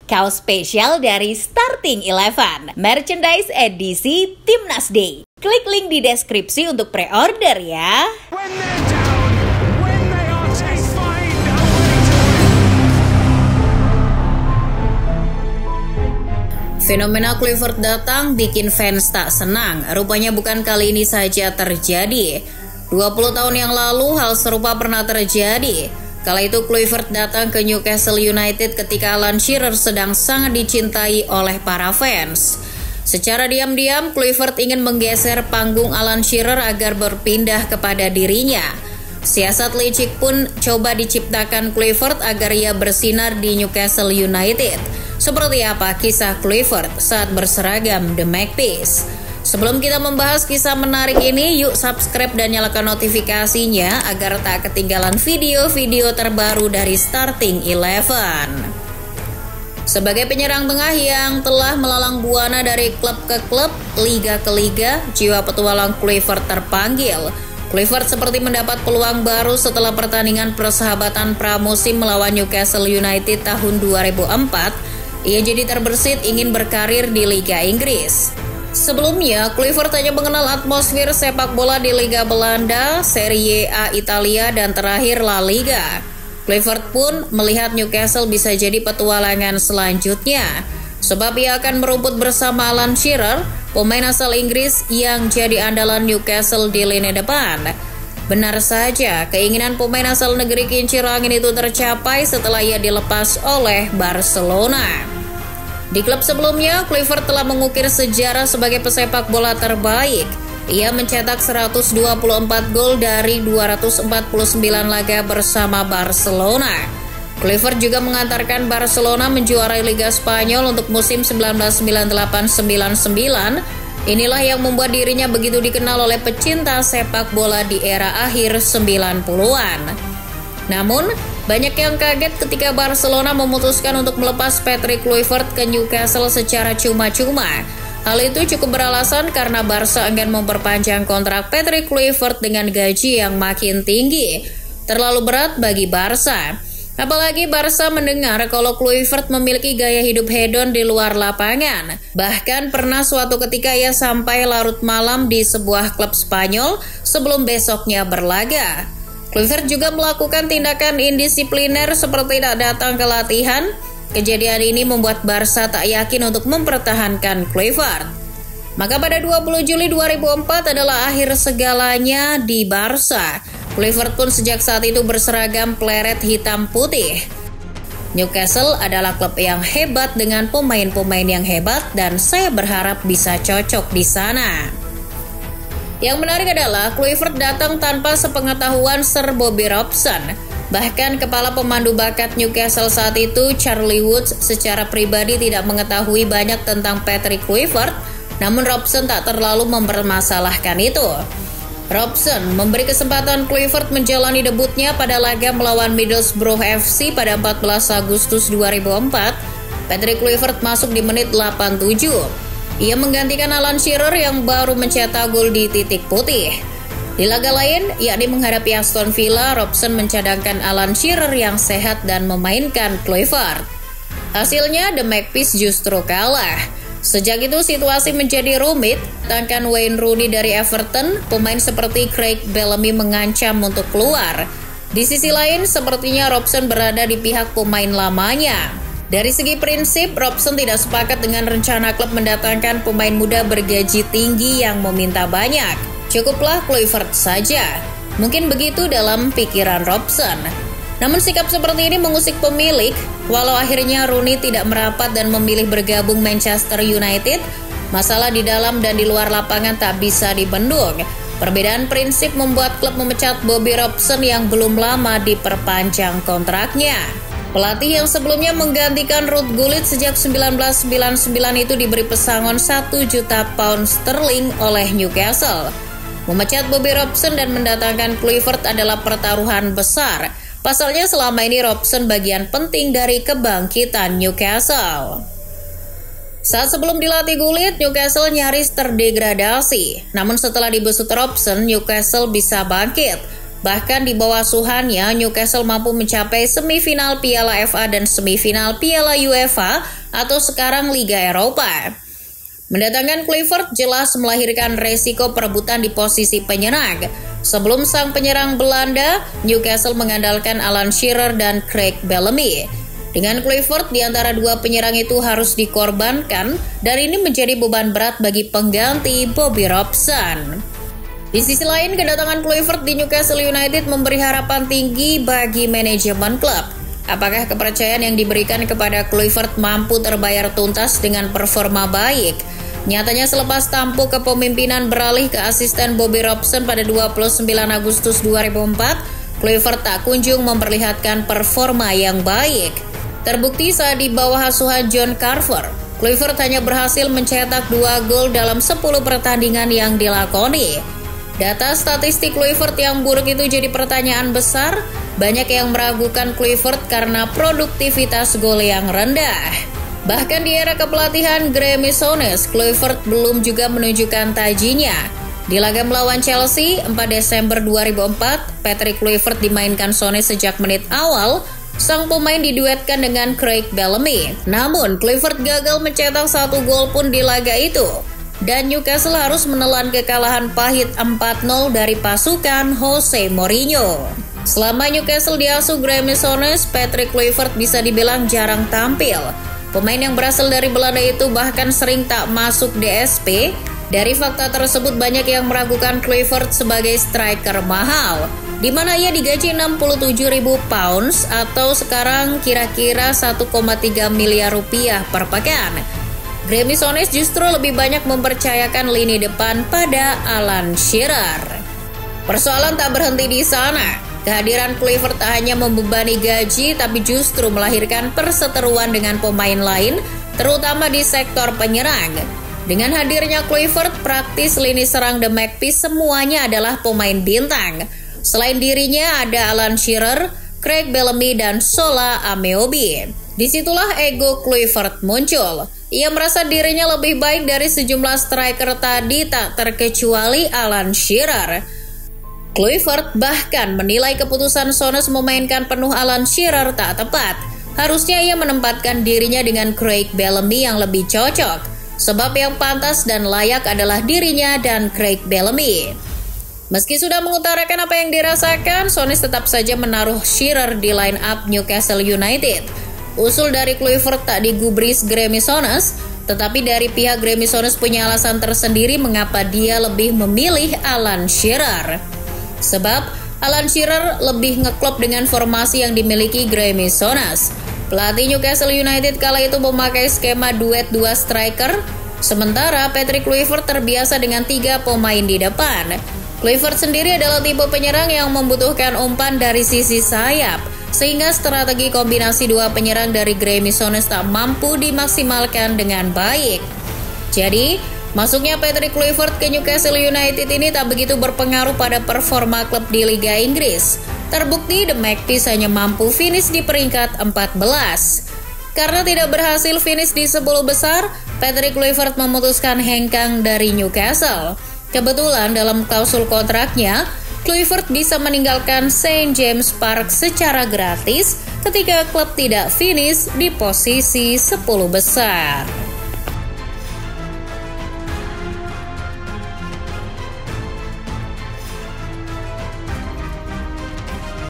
Kaos spesial dari Starting Eleven, merchandise edisi Timnas Day. Klik link di deskripsi untuk pre-order ya. Fenomena Kluivert datang bikin fans tak senang. Rupanya bukan kali ini saja terjadi. 20 tahun yang lalu hal serupa pernah terjadi. Kala itu Kluivert datang ke Newcastle United ketika Alan Shearer sedang sangat dicintai oleh para fans. Secara diam-diam Kluivert ingin menggeser panggung Alan Shearer agar berpindah kepada dirinya. Siasat licik pun coba diciptakan Kluivert agar ia bersinar di Newcastle United. Seperti apa kisah Kluivert saat berseragam The Magpies? Sebelum kita membahas kisah menarik ini, yuk subscribe dan nyalakan notifikasinya agar tak ketinggalan video-video terbaru dari Starting Eleven. Sebagai penyerang tengah yang telah melalang buana dari klub ke klub, liga ke liga, jiwa petualang Kluivert terpanggil. Kluivert seperti mendapat peluang baru setelah pertandingan persahabatan pramusim melawan Newcastle United tahun 2004. Ia jadi terbersit ingin berkarir di Liga Inggris. Sebelumnya, Kluivert hanya mengenal atmosfer sepak bola di Liga Belanda, Serie A Italia, dan terakhir La Liga. Kluivert pun melihat Newcastle bisa jadi petualangan selanjutnya, sebab ia akan merumput bersama Alan Shearer, pemain asal Inggris yang jadi andalan Newcastle di lini depan. Benar saja, keinginan pemain asal negeri kincir angin itu tercapai setelah ia dilepas oleh Barcelona. Di klub sebelumnya, Kluivert telah mengukir sejarah sebagai pesepak bola terbaik. Ia mencetak 124 gol dari 249 laga bersama Barcelona. Kluivert juga mengantarkan Barcelona menjuarai Liga Spanyol untuk musim 1998-99. Inilah yang membuat dirinya begitu dikenal oleh pecinta sepak bola di era akhir 90-an. Namun, banyak yang kaget ketika Barcelona memutuskan untuk melepas Patrick Kluivert ke Newcastle secara cuma-cuma. Hal itu cukup beralasan karena Barca enggan memperpanjang kontrak Patrick Kluivert dengan gaji yang makin tinggi. Terlalu berat bagi Barca. Apalagi Barca mendengar kalau Kluivert memiliki gaya hidup hedon di luar lapangan. Bahkan pernah suatu ketika ia sampai larut malam di sebuah klub Spanyol sebelum besoknya berlaga. Kluivert juga melakukan tindakan indisipliner seperti tidak datang ke latihan. Kejadian ini membuat Barca tak yakin untuk mempertahankan Kluivert. Maka pada 20 Juli 2004 adalah akhir segalanya di Barca. Kluivert pun sejak saat itu berseragam pleret hitam putih. Newcastle adalah klub yang hebat dengan pemain-pemain yang hebat dan saya berharap bisa cocok di sana. Yang menarik adalah Kluivert datang tanpa sepengetahuan Sir Bobby Robson. Bahkan kepala pemandu bakat Newcastle saat itu, Charlie Woods, secara pribadi tidak mengetahui banyak tentang Patrick Kluivert, namun Robson tak terlalu mempermasalahkan itu. Robson memberi kesempatan Kluivert menjalani debutnya pada laga melawan Middlesbrough FC pada 14 Agustus 2004. Patrick Kluivert masuk di menit 87. Ia menggantikan Alan Shearer yang baru mencetak gol di titik putih. Di laga lain, yakni menghadapi Aston Villa, Robson mencadangkan Alan Shearer yang sehat dan memainkan Kluivert. Hasilnya, The Magpies justru kalah. Sejak itu situasi menjadi rumit. Datangkan Wayne Rooney dari Everton, pemain seperti Craig Bellamy mengancam untuk keluar. Di sisi lain, sepertinya Robson berada di pihak pemain lamanya. Dari segi prinsip, Robson tidak sepakat dengan rencana klub mendatangkan pemain muda bergaji tinggi yang meminta banyak. Cukuplah Kluivert saja. Mungkin begitu dalam pikiran Robson. Namun sikap seperti ini mengusik pemilik. Walau akhirnya Rooney tidak merapat dan memilih bergabung Manchester United, masalah di dalam dan di luar lapangan tak bisa dibendung. Perbedaan prinsip membuat klub memecat Bobby Robson yang belum lama diperpanjang kontraknya. Pelatih yang sebelumnya menggantikan Ruud Gullit sejak 1999 itu diberi pesangon 1 juta pound sterling oleh Newcastle. Memecat Bobby Robson dan mendatangkan Kluivert adalah pertaruhan besar. Pasalnya selama ini Robson bagian penting dari kebangkitan Newcastle. Saat sebelum dilatih Gullit, Newcastle nyaris terdegradasi. Namun setelah dibesut Robson, Newcastle bisa bangkit. Bahkan di bawah asuhannya, Newcastle mampu mencapai semifinal Piala FA dan semifinal Piala UEFA atau sekarang Liga Eropa. Mendatangkan Kluivert jelas melahirkan resiko perebutan di posisi penyerang. Sebelum sang penyerang Belanda, Newcastle mengandalkan Alan Shearer dan Craig Bellamy. Dengan Kluivert di antara dua penyerang itu harus dikorbankan, dan ini menjadi beban berat bagi pengganti Bobby Robson. Di sisi lain, kedatangan Kluivert di Newcastle United memberi harapan tinggi bagi manajemen klub. Apakah kepercayaan yang diberikan kepada Kluivert mampu terbayar tuntas dengan performa baik? Nyatanya selepas tampuk kepemimpinan beralih ke asisten Bobby Robson pada 29 Agustus 2004, Kluivert tak kunjung memperlihatkan performa yang baik. Terbukti saat di bawah asuhan John Carver, Kluivert hanya berhasil mencetak 2 gol dalam 10 pertandingan yang dilakoni. Data statistik Kluivert yang buruk itu jadi pertanyaan besar. Banyak yang meragukan Kluivert karena produktivitas gol yang rendah. Bahkan di era kepelatihan Graeme Souness, Kluivert belum juga menunjukkan tajinya. Di laga melawan Chelsea 4 Desember 2004, Patrick Kluivert dimainkan Souness sejak menit awal. Sang pemain diduetkan dengan Craig Bellamy. Namun, Kluivert gagal mencetak 1 gol pun di laga itu. Dan Newcastle harus menelan kekalahan pahit 4-0 dari pasukan Jose Mourinho. Selama Newcastle diasuh Graeme Souness, Patrick Kluivert bisa dibilang jarang tampil. Pemain yang berasal dari Belanda itu bahkan sering tak masuk DSP. Dari fakta tersebut banyak yang meragukan Kluivert sebagai striker mahal, di mana ia digaji 67.000 pounds atau sekarang kira-kira 1,3 miliar rupiah per pekan. Graeme Souness justru lebih banyak mempercayakan lini depan pada Alan Shearer. Persoalan tak berhenti di sana. Kehadiran Kluivert tak hanya membebani gaji, tapi justru melahirkan perseteruan dengan pemain lain, terutama di sektor penyerang. Dengan hadirnya Kluivert, praktis lini serang The Magpies semuanya adalah pemain bintang. Selain dirinya ada Alan Shearer, Craig Bellamy, dan Shola Ameobi. Disitulah ego Kluivert muncul. Ia merasa dirinya lebih baik dari sejumlah striker tadi, tak terkecuali Alan Shearer. Kluivert bahkan menilai keputusan Souness memainkan penuh Alan Shearer tak tepat. Harusnya ia menempatkan dirinya dengan Craig Bellamy yang lebih cocok. Sebab yang pantas dan layak adalah dirinya dan Craig Bellamy. Meski sudah mengutarakan apa yang dirasakan, Souness tetap saja menaruh Shearer di line up Newcastle United. Usul dari Kluivert tak digubris Graeme Souness, tetapi dari pihak Graeme Souness punya alasan tersendiri mengapa dia lebih memilih Alan Shearer. Sebab Alan Shearer lebih ngeklop dengan formasi yang dimiliki Graeme Souness. Pelatih Newcastle United kala itu memakai skema duet 2 striker, sementara Patrick Kluivert terbiasa dengan 3 pemain di depan. Kluivert sendiri adalah tipe penyerang yang membutuhkan umpan dari sisi sayap, sehingga strategi kombinasi 2 penyerang dari Graeme Souness tak mampu dimaksimalkan dengan baik. Jadi, masuknya Patrick Kluivert ke Newcastle United ini tak begitu berpengaruh pada performa klub di Liga Inggris. Terbukti The Magpies hanya mampu finish di peringkat 14. Karena tidak berhasil finish di 10 besar, Patrick Kluivert memutuskan hengkang dari Newcastle. Kebetulan dalam klausul kontraknya, Kluivert bisa meninggalkan St. James Park secara gratis ketika klub tidak finish di posisi 10 besar.